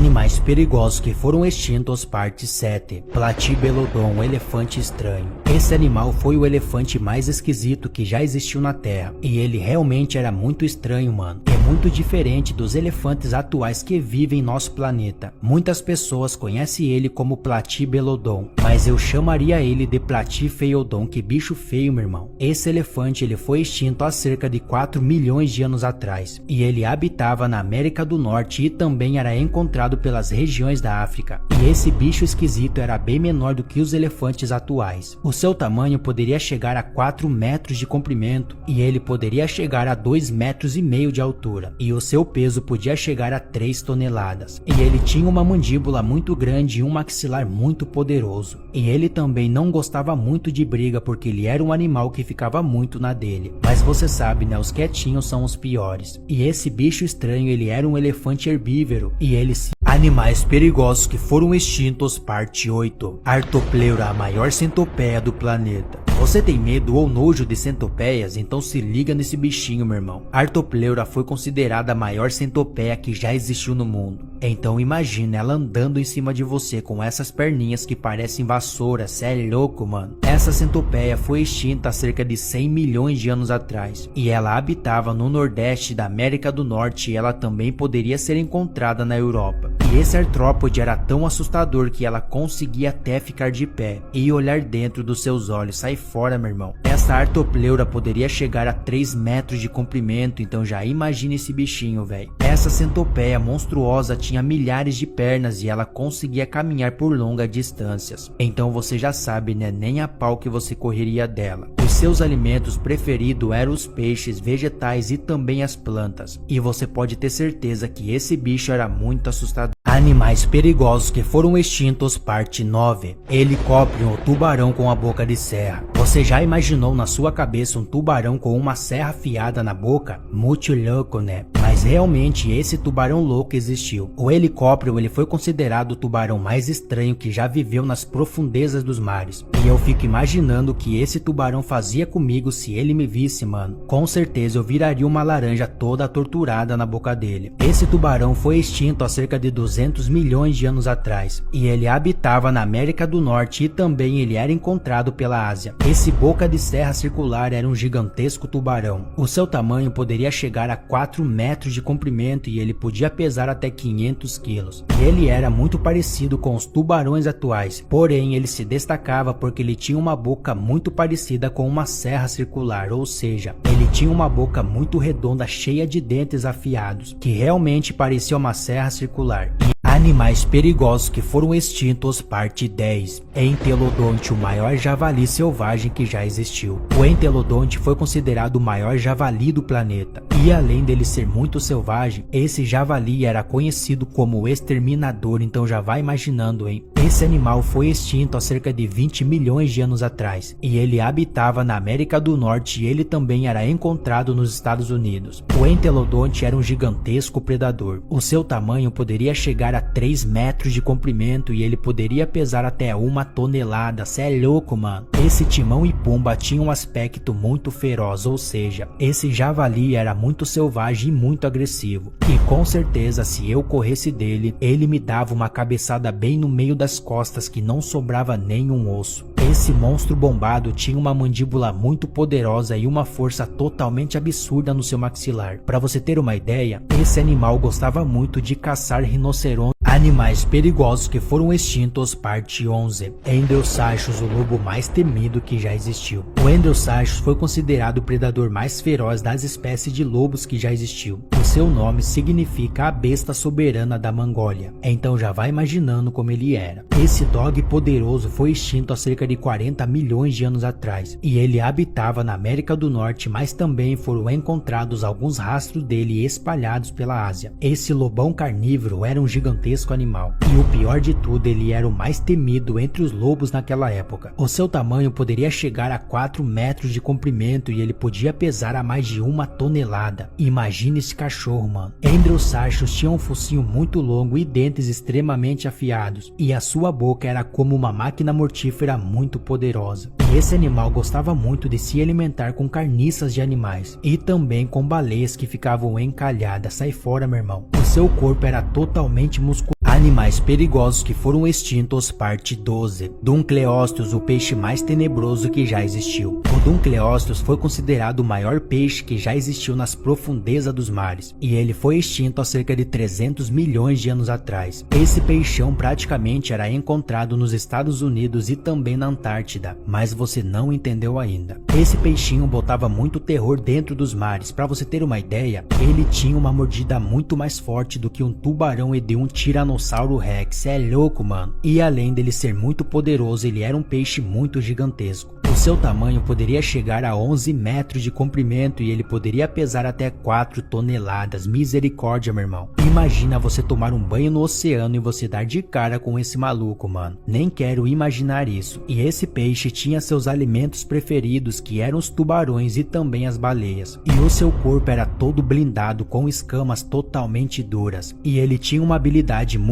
Animais perigosos que foram extintos, parte 7. Platybelodon, o elefante estranho. Esse animal foi o elefante mais esquisito que já existiu na Terra. E ele realmente era muito estranho, mano. É muito diferente dos elefantes atuais que vivem em nosso planeta. Muitas pessoas conhecem ele como Platybelodon, mas eu chamaria ele de Platyphaeodon, que bicho feio, meu irmão. Esse elefante ele foi extinto há cerca de 4 milhões de anos atrás. E ele habitava na América do Norte e também era encontrado pelas regiões da África. E esse bicho esquisito era bem menor do que os elefantes atuais. O seu tamanho poderia chegar a 4 metros de comprimento e ele poderia chegar a 2,5 metros de altura. E o seu peso podia chegar a 3 toneladas. E ele tinha uma mandíbula muito grande e um maxilar muito poderoso. E ele também não gostava muito de briga porque ele era um animal que ficava muito na dele. Mas você sabe, né? Os quietinhos são os piores. E esse bicho estranho ele era um elefante herbívoro e ele se... Animais perigosos que foram extintos, parte 8. Artopleura, a maior centopeia do planeta. Você tem medo ou nojo de centopeias? Então se liga nesse bichinho, meu irmão. Artopleura foi considerada a maior centopeia que já existiu no mundo. Então imagina ela andando em cima de você com essas perninhas que parecem vassouras. Cê é louco, mano. Essa centopeia foi extinta há cerca de 100 milhões de anos atrás. E ela habitava no nordeste da América do Norte e ela também poderia ser encontrada na Europa. E esse artrópode era tão assustador que ela conseguia até ficar de pé e olhar dentro dos seus olhos. Sai fora, meu irmão. Essa artopleura poderia chegar a 3 metros de comprimento, então já imagina esse bichinho, velho. Essa centopeia monstruosa tinha milhares de pernas e ela conseguia caminhar por longas distâncias. Então você já sabe, né? Nem a pau que você correria dela. Os seus alimentos preferidos eram os peixes, vegetais e também as plantas. E você pode ter certeza que esse bicho era muito assustador. Animais perigosos que foram extintos, parte 9. Helicóptero, ou tubarão com a boca de serra. Você já imaginou na sua cabeça um tubarão com uma serra afiada na boca? Muito louco, né? Mas realmente esse tubarão louco existiu. O helicóptero ele foi considerado o tubarão mais estranho que já viveu nas profundezas dos mares. E eu fico imaginando o que esse tubarão fazia comigo se ele me visse, mano. Com certeza eu viraria uma laranja toda torturada na boca dele. Esse tubarão foi extinto há cerca de 200 milhões de anos atrás. E ele habitava na América do Norte e também ele era encontrado pela Ásia. Esse boca de serra circular era um gigantesco tubarão. O seu tamanho poderia chegar a 4 metros de comprimento e ele podia pesar até 500 quilos. E ele era muito parecido com os tubarões atuais, porém ele se destacava porque ele tinha uma boca muito parecida com uma serra circular, ou seja, ele tinha uma boca muito redonda cheia de dentes afiados, que realmente parecia uma serra circular. Animais perigosos que foram extintos, parte 10. Entelodonte, o maior javali selvagem que já existiu. O entelodonte foi considerado o maior javali do planeta. E além dele ser muito selvagem, esse javali era conhecido como o exterminador, então já vai imaginando, hein? Esse animal foi extinto há cerca de 20 milhões de anos atrás. E ele habitava na América do Norte e ele também era encontrado nos Estados Unidos. O entelodonte era um gigantesco predador. O seu tamanho poderia chegar a 3 metros de comprimento e ele poderia pesar até 1 tonelada. Cê é louco, mano. Esse Timão e Pumba tinha um aspecto muito feroz, ou seja, esse javali era muito selvagem e muito agressivo. E com certeza, se eu corresse dele, ele me dava uma cabeçada bem no meio das costas que não sobrava nenhum osso. Esse monstro bombado tinha uma mandíbula muito poderosa e uma força totalmente absurda no seu maxilar. Para você ter uma ideia, esse animal gostava muito de caçar rinocerontes. Animais perigosos que foram extintos, parte 11. Endriosaurus, o lobo mais temido que já existiu. O Endriosaurus foi considerado o predador mais feroz das espécies de lobos que já existiu. O seu nome significa a besta soberana da Mongólia. Então já vai imaginando como ele era. Esse dog poderoso foi extinto há cerca de 40 milhões de anos atrás. E ele habitava na América do Norte, mas também foram encontrados alguns rastros dele espalhados pela Ásia. Esse lobão carnívoro era um gigantesco animal. E o pior de tudo, ele era o mais temido entre os lobos naquela época. O seu tamanho poderia chegar a 4 metros de comprimento e ele podia pesar a mais de 1 tonelada. Imagina esse cachorro, mano. Endriosaurus tinha um focinho muito longo e dentes extremamente afiados. E a sua boca era como uma máquina mortífera muito poderosa. E esse animal gostava muito de se alimentar com carniças de animais. E também com baleias que ficavam encalhadas. Sai fora, meu irmão. O seu corpo era totalmente musculoso. Animais perigosos que foram extintos, parte 12. Dunkleosteus, o peixe mais tenebroso que já existiu. O Dunkleosteus foi considerado o maior peixe que já existiu nas profundezas dos mares, e ele foi extinto há cerca de 300 milhões de anos atrás. Esse peixão praticamente era encontrado nos Estados Unidos e também na Antártida, mas você não entendeu ainda. Esse peixinho botava muito terror dentro dos mares. Para você ter uma ideia, ele tinha uma mordida muito mais forte do que um tubarão e de um Tiranossauro Rex. É louco, mano. E além dele ser muito poderoso, ele era um peixe muito gigantesco. O seu tamanho poderia chegar a 11 metros de comprimento e ele poderia pesar até 4 toneladas. Misericórdia, meu irmão. Imagina você tomar um banho no oceano e você dar de cara com esse maluco, mano. Nem quero imaginar isso. E esse peixe tinha seus alimentos preferidos, que eram os tubarões e também as baleias. E o seu corpo era todo blindado com escamas totalmente duras. E ele tinha uma habilidade muito